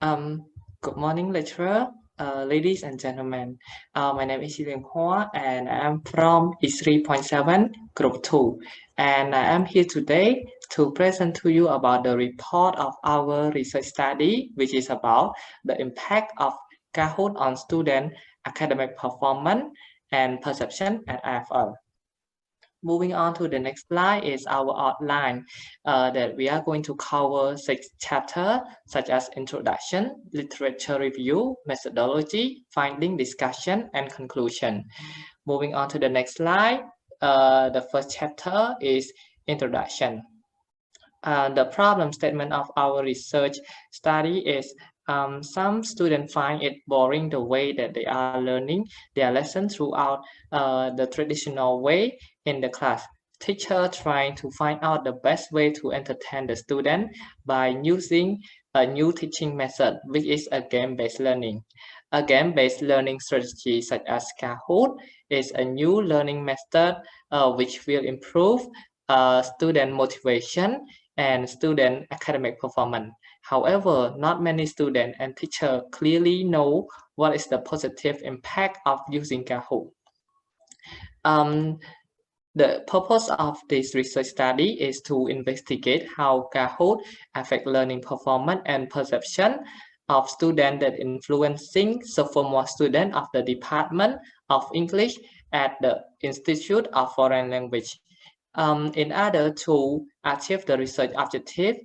Um, Good morning, lecturer, ladies and gentlemen. My name is Yilin Hoa, and I am from E3.7 Group 2. And I am here today to present to you about the report of our research study, which is about the impact of Kahoot on student academic performance and perception at IFL. Moving on to the next slide is our outline that we are going to cover 6 chapters such as introduction, literature review, methodology, finding, discussion, and conclusion. Moving on to the next slide, the first chapter is introduction. The problem statement of our research study is some students find it boring the way that they are learning their lesson throughout the traditional way in the class. Teacher trying to find out the best way to entertain the student by using a new teaching method, which is a game-based learning. A game-based learning strategy such as Kahoot is a new learning method which will improve student motivation and student academic performance. However, not many students and teachers clearly know what is the positive impact of using Kahoot. The purpose of this research study is to investigate how Kahoot affect learning performance and perception of students that influencing sophomore students of the Department of English at the Institute of Foreign Language. In order to achieve the research objective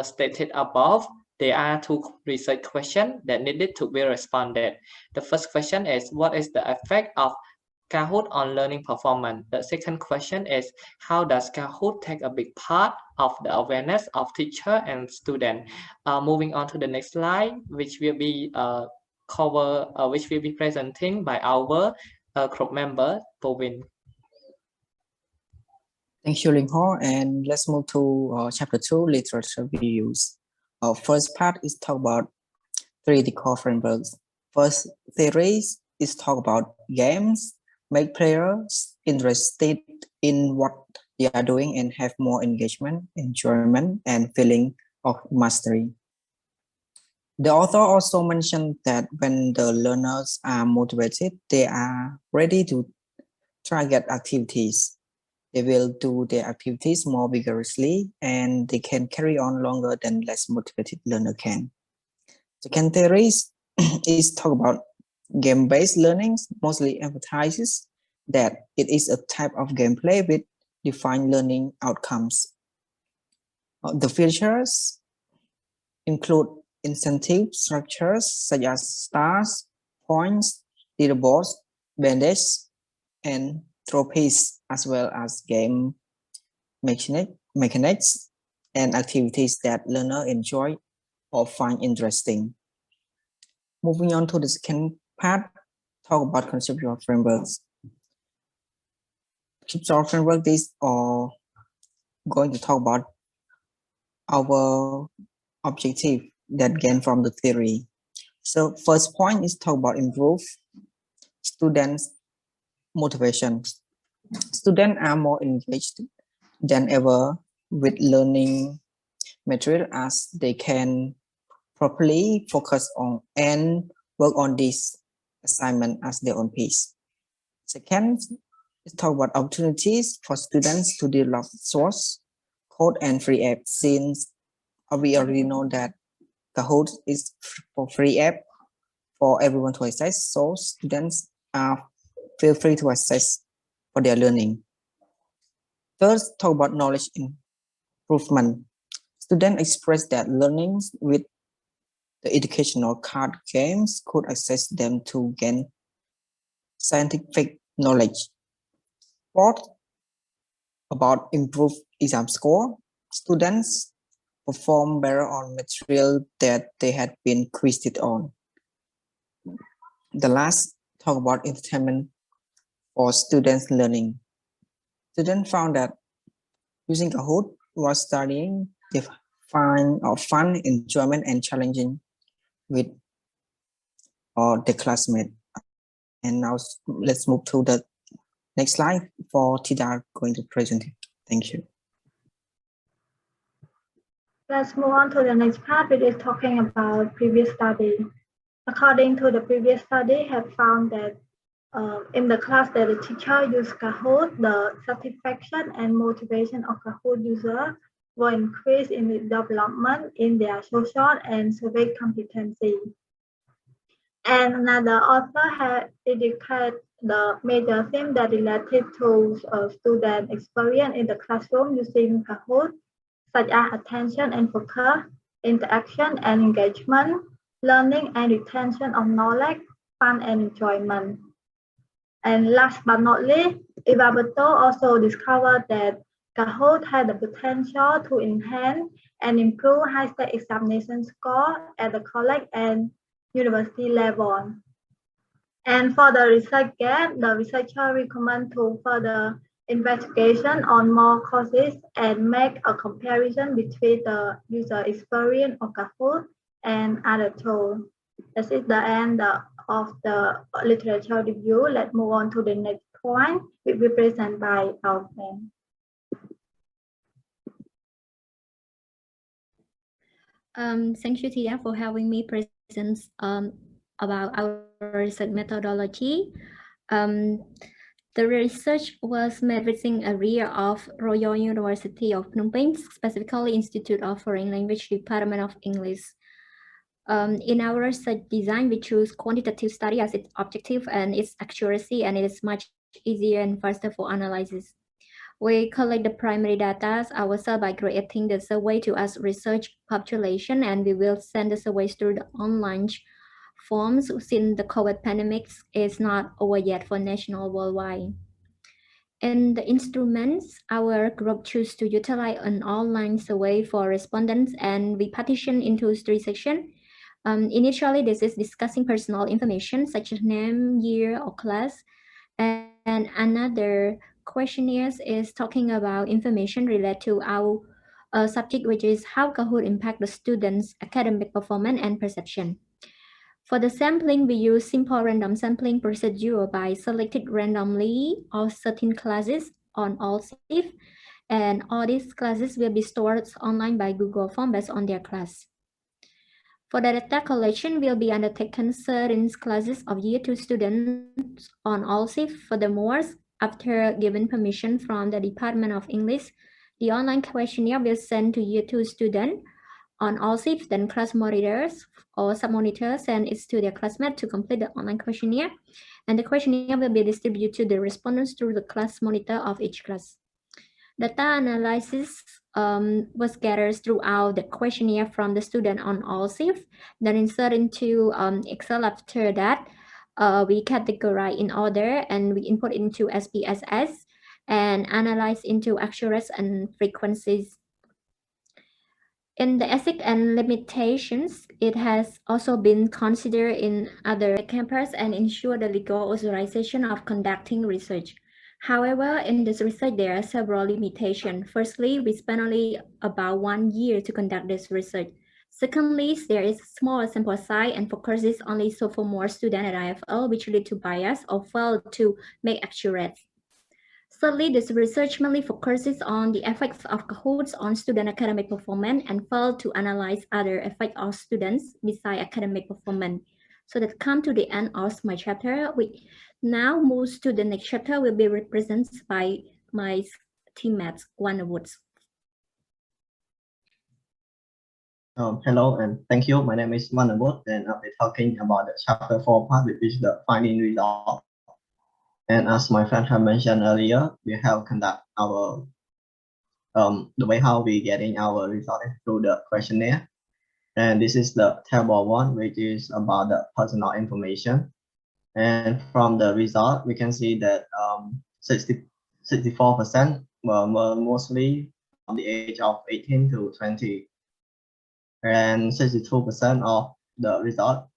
stated above, there are 2 research questions that needed to be responded. The first question is, what is the effect of Kahoot on learning performance? The second question is, how does Kahoot take a big part of the awareness of teacher and student? Moving on to the next slide, which will be presenting by our group member, Povin. Thank you, Ling Ho. And let's move to chapter 2, literature reviews. Our first part is talk about theoretical frameworks. First theories is talk about games, make players interested in what they are doing and have more engagement, enjoyment, and feeling of mastery. The author also mentioned that when the learners are motivated, they are ready to target activities. They will do their activities more vigorously and they can carry on longer than less motivated learner can. Second theory is talk about game-based learning, mostly emphasizes that it is a type of gameplay with defined learning outcomes. The features include incentive structures such as stars, points, leaderboards, bandages, and trophies, as well as game mechanics and activities that learners enjoy or find interesting. Moving on to the second part, talk about conceptual frameworks. Conceptual framework, these are going to talk about our objective that gain from the theory. So first point is talk about improve students' motivation. Students are more engaged than ever with learning material as they can properly focus on and work on this assignment as their own pace. Second, let's talk about opportunities for students to develop source code and free app, since we already know that Kahoot is for free app for everyone to access, so students feel free to access for their learning. Third, talk about knowledge improvement. Students express that learning with the educational card games could access them to gain scientific knowledge. Fourth, about improved exam score. Students perform better on material that they had been quizzed on. The last, talk about entertainment for students learning. Students found that using Kahoot was studying they find fun, enjoyment, and challenging with the classmate. And now let's move to the next slide for Tidar going to present it. Thank you. Let's move on to the next part, which is talking about previous study. According to the previous study, have found that in the class that the teacher used Kahoot, the satisfaction and motivation of Kahoot users will increase in the development in their social and civic competency. And another author had indicated the major theme that related to student experience in the classroom using Kahoot, such as attention and focus, interaction and engagement, learning and retention of knowledge, fun and enjoyment. And last but not least, Iwamoto also discovered that Kahoot had the potential to enhance and improve high-stakes examination score at the college and university level. And for the research gap, the researcher recommend to further investigation on more courses and make a comparison between the user experience of Kahoot and other tools. This is the end of the literature review. Let's move on to the next point, which will be presented by our friend. Thank you, Tia, for having me present about our research methodology. The research was made within a area of Royal University of Phnom Penh, specifically Institute of Foreign Language Department of English. In our research design, we choose quantitative study as its objective and its accuracy, and it is much easier and faster for analysis. We collect the primary data ourselves by creating the survey to us research population, and we will send the surveys through the online forms since the COVID pandemic is not over yet for national worldwide. In the instruments, our group choose to utilize an online survey for respondents, and we partition into 3 sections. Initially, this is discussing personal information such as name, year, or class. And another questionnaire is talking about information related to our subject, which is how Kahoot impact the students' academic performance and perception. For the sampling, we use simple random sampling procedure by selected randomly all certain classes on all shifts, and all these classes will be stored online by Google Form based on their class. For the data collection will be undertaken certain classes of Year 2 students on all shifts. Furthermore, after given permission from the Department of English, the online questionnaire will send to Year 2 students on all shifts, then class monitors or sub-monitors send it to their classmates to complete the online questionnaire, and the questionnaire will be distributed to the respondents through the class monitor of each class. Data analysis was gathered throughout the questionnaire from the student on all shifts, then inserted into Excel. After that, we categorize in order and we input into SPSS and analyze into accuracy and frequencies. In the ethics and limitations, it has also been considered in other campus and ensure the legal authorization of conducting research. However, in this research, there are several limitations. Firstly, we spent only about 1 year to conduct this research. Secondly, there is small sample size and focuses only sophomore students at IFL, which lead to bias or fail to make accurate. Thirdly, this research mainly focuses on the effects of Kahoots on student academic performance and failed to analyze other effects of students besides academic performance. So that come to the end of my chapter. We now move to the next chapter will be represented by my teammates, One Woods. Hello and thank you. My name is Manabot and I'll be talking about the chapter 4 part, which is the finding result. And as my friend had mentioned earlier, we have conduct our the way how we getting our result through the questionnaire. And this is the table 1, which is about the personal information. And from the result, we can see that 64% were mostly from the age of 18 to 20. And 62% of the result,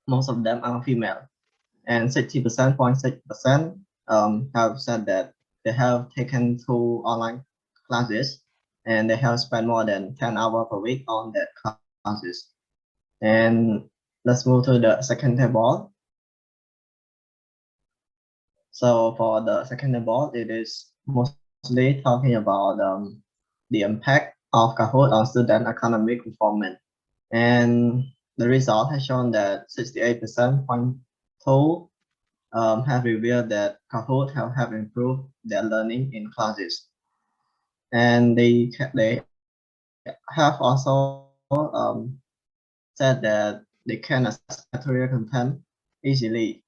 most of them are female. And 60.6% have said that they have taken 2 online classes and they have spent more than 10 hours per week on that classes. And let's move to the second table. So for the second table, it is mostly talking about the impact of Kahoot on student academic performance. And the result has shown that 68.2 have revealed that Kahoot have improved their learning in classes. And they have also said that they can access material content easily.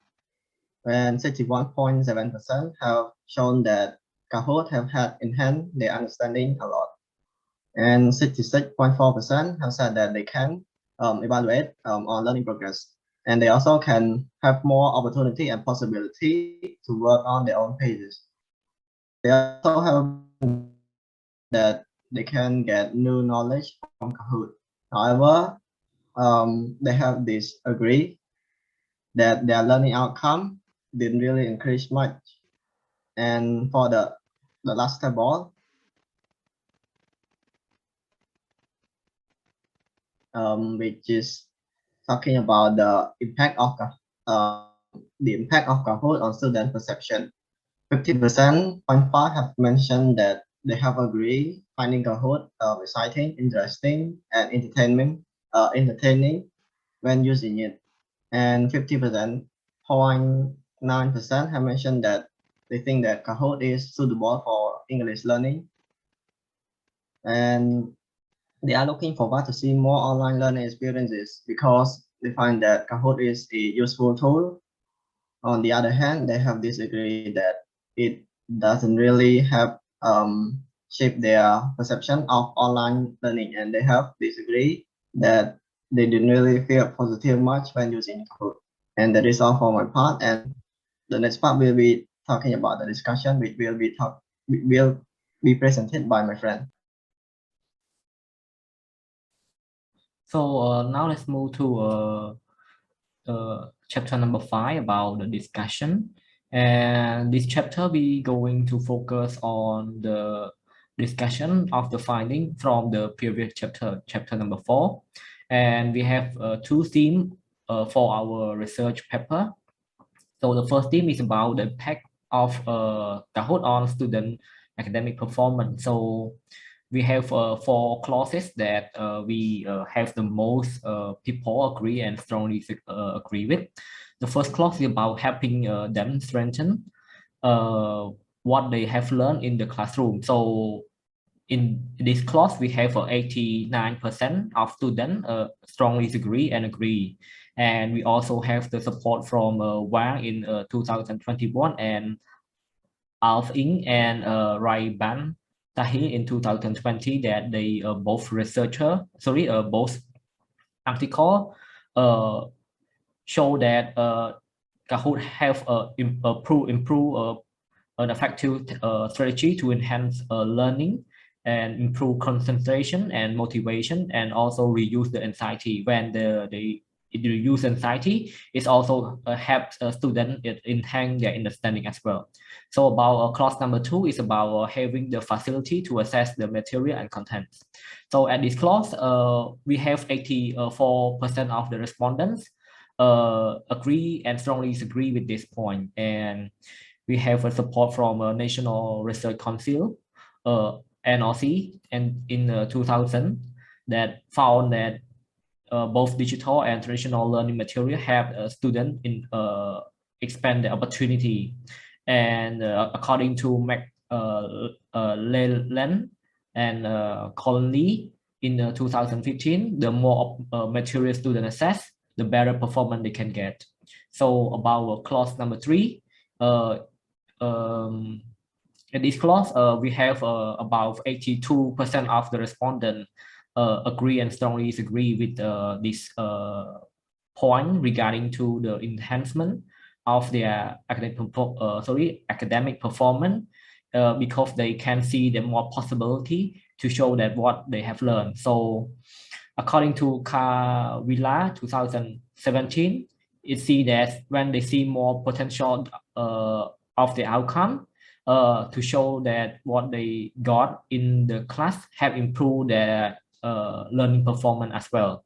When 61.7% have shown that Kahoot have had enhanced their understanding a lot. And 66.4% have said that they can evaluate on learning progress. And they also can have more opportunity and possibility to work on their own pages. They also have that they can get new knowledge from Kahoot. However, they have disagree that their learning outcome didn't really increase much. And for the last table, which is talking about the impact of Kahoot on student perception. 50.5% have mentioned that they have agreed finding Kahoot exciting, interesting, and entertaining when using it. And 50.9% have mentioned that they think that Kahoot is suitable for English learning. And they are looking forward to see more online learning experiences because they find that Kahoot is a useful tool. On the other hand, they have disagreed that it doesn't really have shape their perception of online learning, and they have disagreed that they didn't really feel positive much when using Kahoot. And that is all for my part. And the next part will be talking about the discussion, which will be presented by my friend. So now let's move to chapter number 5 about the discussion. And this chapter we going to focus on the discussion of the finding from the previous chapter number 4. And we have two themes for our research paper. So the first theme is about the impact of Kahoot on student academic performance. So we have 4 clauses that we have the most people agree and strongly agree with. The first clause is about helping them strengthen what they have learned in the classroom. So in this clause, we have 89% of students strongly agree and agree. And we also have the support from Wang in 2021 and Alf Ing and Rai Ban Tahi in 2020 that they both both article show that Kahoot have improve an effective strategy to enhance learning and improve concentration and motivation, and also reduce the anxiety. When they reduce anxiety, it also helps students enhance their understanding as well. So about clause number 2 is about having the facility to access the material and contents. So at this clause, we have 84% of the respondents agree and strongly agree with this point. And we have a support from a National Research Council, NRC, and in 2000 that found that both digital and traditional learning material have students expand the opportunity. And according to Leland and Conley in 2015, the more material student access, the better performance they can get. So about clause number 3, in this clause, we have about 82% of the respondents agree and strongly disagree with this point regarding to the enhancement of their academic performance, because they can see the more possibility to show that what they have learned. So according to Kavila 2017, it see that when they see more potential of the outcome to show that what they got in the class have improved their learning performance as well.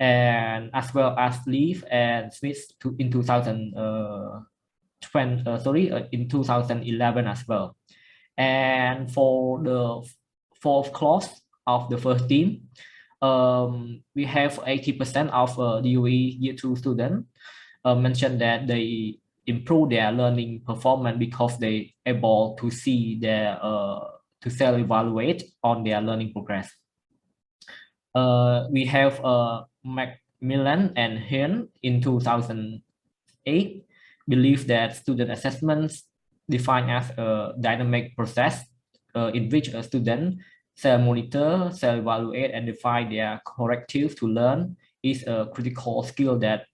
And as well as Leaf and Smith in 2011 as well. And for the fourth clause, of the first team, we have 80% of DOE Year 2 students mentioned that they improve their learning performance because they able to see their to self-evaluate on their learning progress. We have Macmillan and Hen in 2008 believe that student assessments defined as a dynamic process in which a student self-monitor, self-evaluate, and define their corrective to learn is a critical skill that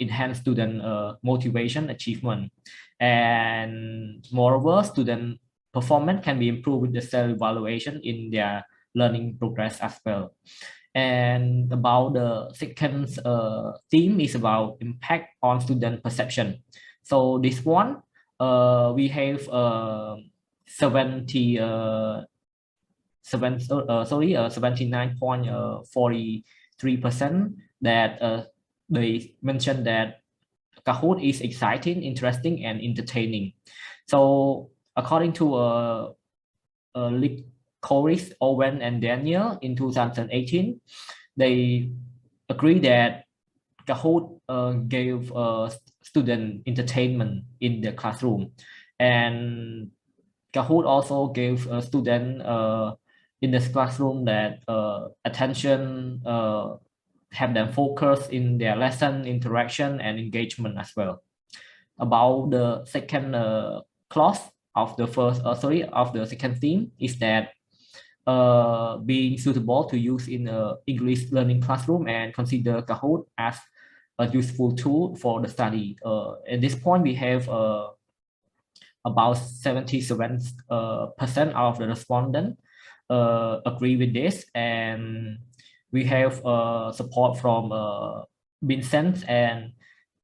enhance student motivation achievement. And moreover, student performance can be improved with the self-evaluation in their learning progress as well. And about the second theme is about impact on student perception. So this one, we have 79.43% that they mentioned that Kahoot is exciting, interesting, and entertaining. So according to Coris, Owen, and Daniel in 2018, they agree that Kahoot gave student entertainment in the classroom, and Kahoot also gave a student in this classroom that attention, have them focus in their lesson, interaction, and engagement as well. About the second clause of the of the second theme is that being suitable to use in a English learning classroom and consider Kahoot as a useful tool for the study. At this point, we have about 77% of the respondents agree with this, and we have support from Vincent and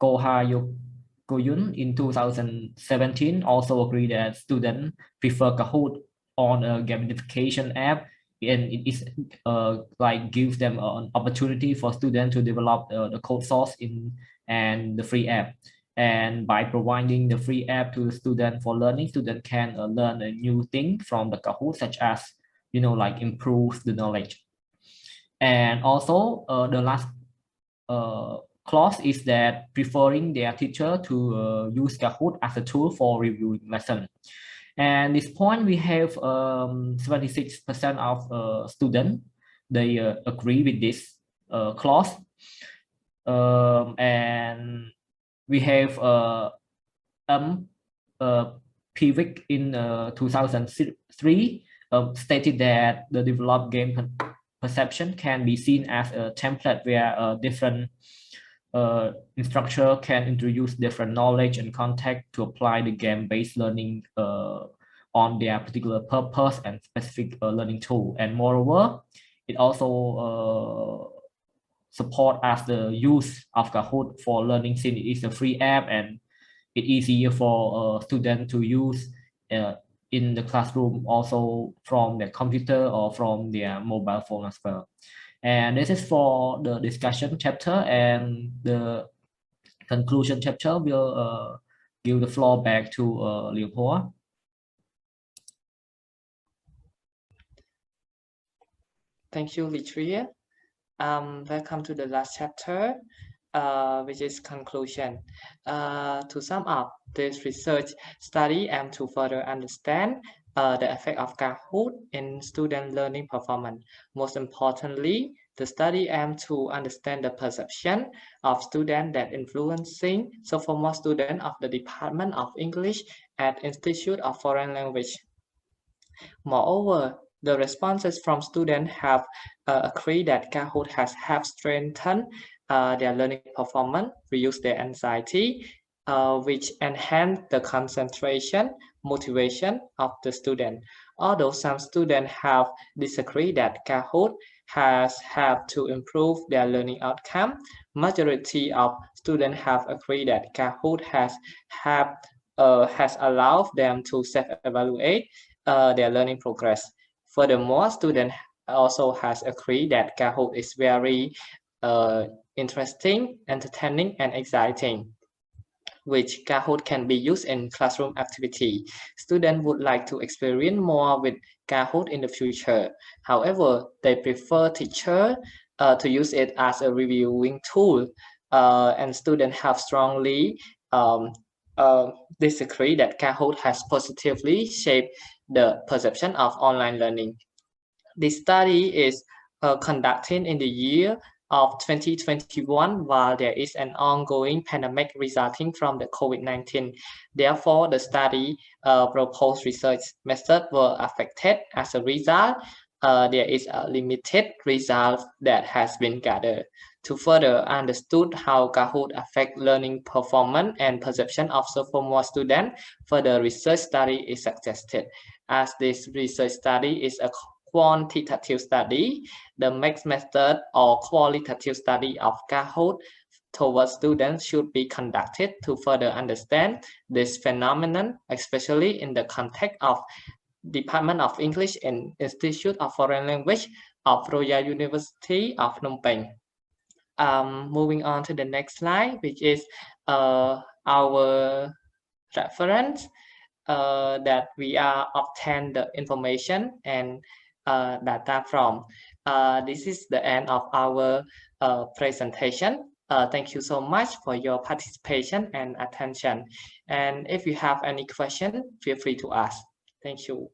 Koyun in 2017 also agree that students prefer Kahoot on a gamification app, and it is like gives them an opportunity for students to develop the code source in and the free app. And by providing the free app to the student for learning, student can learn a new thing from the Kahoot, such as like improve the knowledge. And also the last clause is that preferring their teacher to use Kahoot as a tool for reviewing lesson. And this point, we have 76% of students, they agree with this clause. And we have Pivic in 2003 stated that the developed game perception can be seen as a template where different instructor can introduce different knowledge and context to apply the game-based learning on their particular purpose and specific learning tool. And moreover, it also support as the use of Kahoot for learning, since it is a free app and it's easier for students to use in the classroom, also from their computer or from their mobile phone as well. And this is for the discussion chapter, and the conclusion chapter will give the floor back to Liu Hoa. Thank you, Litria. Welcome to the last chapter, which is conclusion. To sum up, this research study aims to further understand the effect of Kahoot in student learning performance. Most importantly, the study aims to understand the perception of students that influencing sophomore students of the Department of English at Institute of Foreign Language. Moreover, the responses from students have agreed that Kahoot has helped strengthen their learning performance, reduce their anxiety, which enhance the concentration, motivation of the student. Although some students have disagreed that Kahoot has helped to improve their learning outcome, majority of students have agreed that Kahoot has allowed them to self-evaluate their learning progress. Furthermore, students also has agreed that Kahoot is very interesting, entertaining, and exciting. which Kahoot can be used in classroom activity. Students would like to experience more with Kahoot in the future. However, they prefer teacher to use it as a reviewing tool, and students have strongly disagree that Kahoot has positively shaped the perception of online learning. This study is conducted in the year of 2021 while there is an ongoing pandemic resulting from the COVID-19. Therefore, the study proposed research methods were affected. As a result, there is a limited result that has been gathered. To further understood how Kahoot affect learning performance and perception of sophomore students, further research study is suggested. As this research study is a quantitative study, the mixed method or qualitative study of Kahoot towards students should be conducted to further understand this phenomenon, especially in the context of Department of English and Institute of Foreign Language of Royal University of Phnom Penh. Moving on to the next slide, which is our reference that we are obtain the information and data from. This is the end of our presentation. Thank you so much for your participation and attention. And if you have any question, feel free to ask. Thank you.